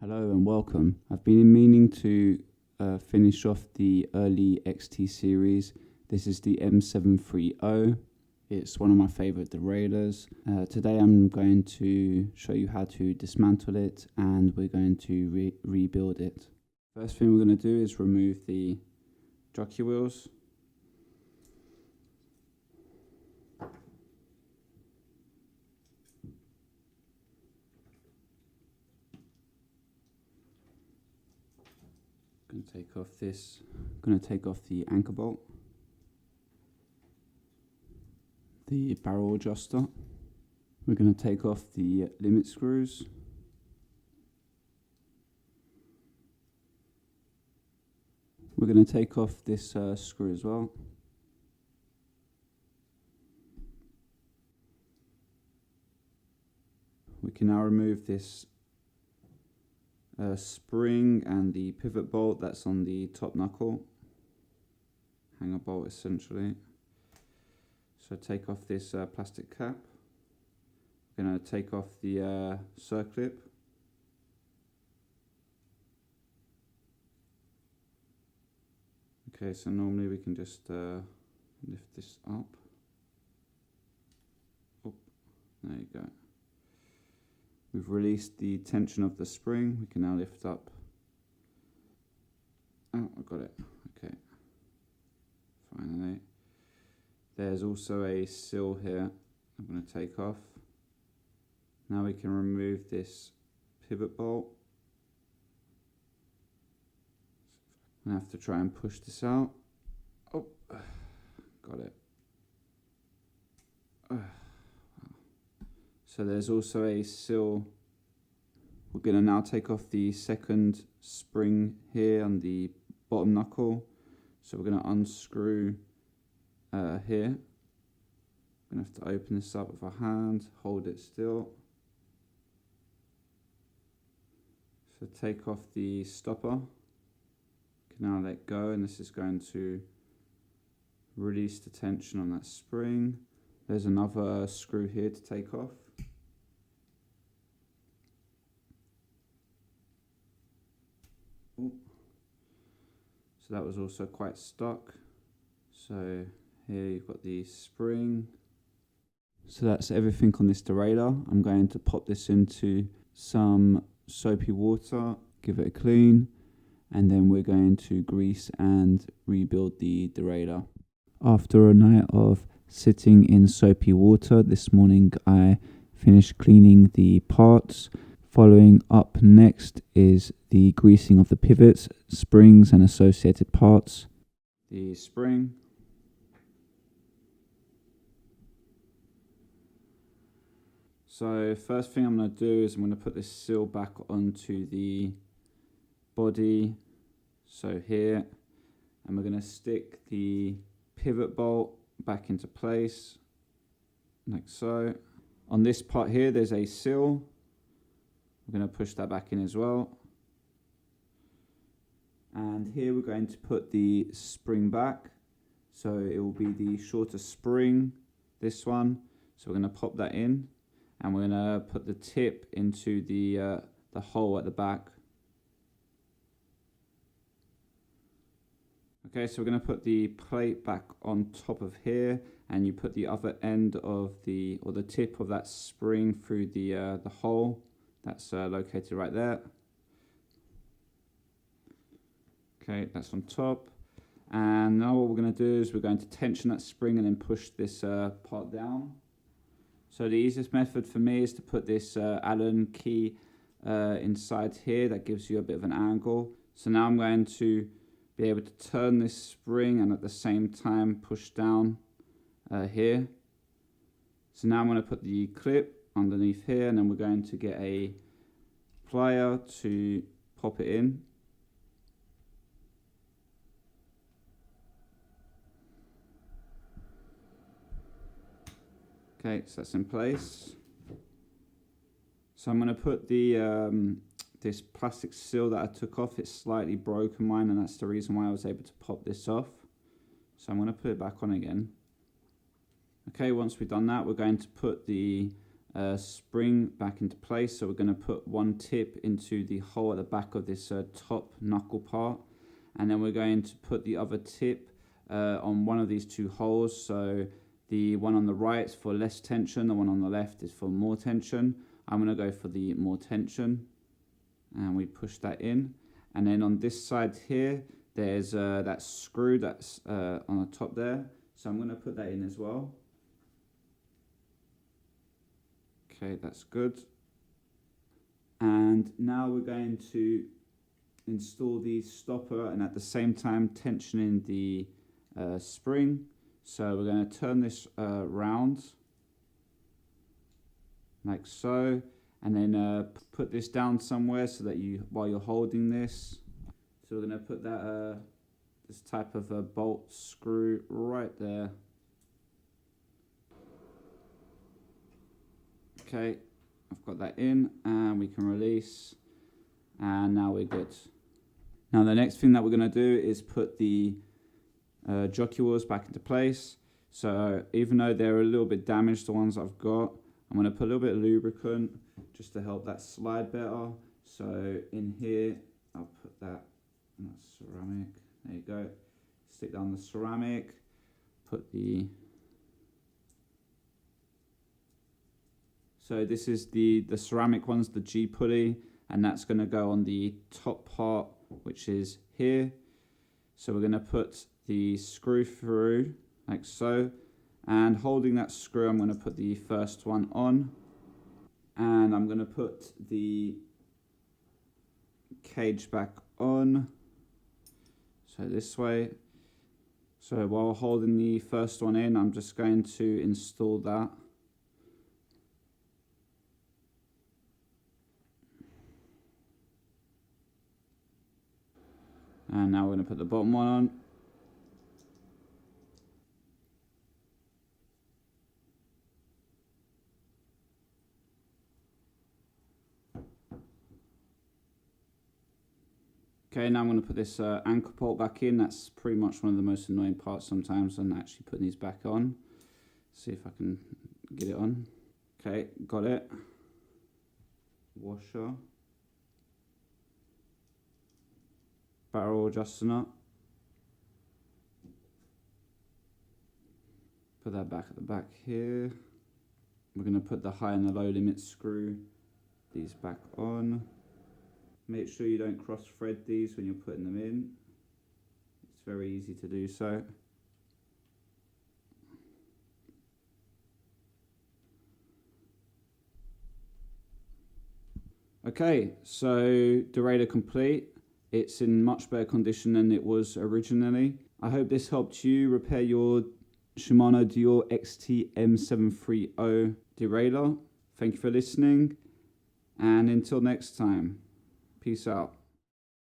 Hello and welcome. I've been meaning to finish off the early XT series. This is the M730. It's one of my favorite derailleurs. Today I'm going to show you how to dismantle it, and we're going to rebuild it. First thing we're going to do is remove the jockey wheels. Going to take off the anchor bolt, the barrel adjuster. We're going to take off the limit screws. We're going to take off this screw as well. We can now remove this spring and the pivot bolt that's on the top knuckle, hanger bolt essentially. So take off this plastic cap. We're going to take off the circlip. Okay, so normally we can just lift this up. Oh, there you go. We've released the tension of the spring. We can now lift up. Oh, I got it. Okay. Finally. There's also a sill here I'm going to take off. Now we can remove this pivot bolt. I have to try and push this out. Oh, got it. So there's also a sill. We're going to now take off the second spring here on the bottom knuckle. So we're going to unscrew here. We're going to have to open this up with our hand, hold it still. So take off the stopper. Can now let go, and this is going to release the tension on that spring. There's another screw here to take off. Ooh. So that was also quite stuck. So here you've got the spring. So that's everything on this derailleur. I'm going to pop this into some soapy water, give it a clean, and then we're going to grease and rebuild the derailleur. After a night of sitting in soapy water, this morning I finished cleaning the parts. Following up next is the greasing of the pivots, springs and associated parts. The spring. So first thing I'm going to do is I'm going to put this sill back onto the body, so here, and we're going to stick the pivot bolt back into place, like so. On this part here there's a sill. We're going to push that back in as well. And here we're going to put the spring back. So it will be the shorter spring, this one. So we're going to pop that in. And we're going to put the tip into the hole at the back. Okay, so we're going to put the plate back on top of here. And you put the other end of the tip of that spring through the hole. That's located right there. Okay, that's on top. And now what we're going to do is we're going to tension that spring and then push this part down. So the easiest method for me is to put this Allen key inside here. That gives you a bit of an angle. So now I'm going to be able to turn this spring and at the same time push down here. So now I'm going to put the clip underneath here, and then we're going to get a plier to pop it in. Okay, so that's in place. So I'm going to put the this plastic seal that I took off. It's slightly broken mine, and that's the reason why I was able to pop this off. So I'm going to put it back on again. Okay, once we've done that, we're going to put the spring back into place. So we're going to put one tip into the hole at the back of this top knuckle part, and then we're going to put the other tip on one of these two holes. So the one on the right is for less tension, the one on the left is for more tension. I'm going to go for the more tension, and we push that in. And then on this side here, there's that screw that's on the top there. So I'm going to put that in as well. Okay, that's good. And now we're going to install the stopper and at the same time tensioning the spring. So we're going to turn this round like so, and then put this down somewhere so that while you're holding this. So we're going to put that this type of a bolt screw right there. Okay, I've got that in, and we can release, and now we're good. Now the next thing that we're going to do is put the jockey wheels back into place. So even though they're a little bit damaged, the ones I've got, I'm going to put a little bit of lubricant just to help that slide better. So in here, I'll put that in that ceramic. There you go. Stick down the ceramic, put the... So this is the ceramic one's the G pulley, and that's going to go on the top part, which is here. So we're going to put the screw through like so, and holding that screw, I'm going to put the first one on, and I'm going to put the cage back on, so this way. So while holding the first one in, I'm just going to install that. And now we're going to put the bottom one on. Okay, now I'm going to put this anchor bolt back in. That's pretty much one of the most annoying parts sometimes, and actually putting these back on. See if I can get it on. Okay, got it. Washer. Barrel adjusting up. Put that back at the back here. We're going to put the high and the low limit screw, these back on. Make sure you don't cross thread these when you're putting them in. It's very easy to do so. Okay, so Derailleur complete. It's in much better condition than it was originally. I hope this helped you repair your Shimano Deore XT M730 derailleur. Thank you for listening, and until next time, peace out.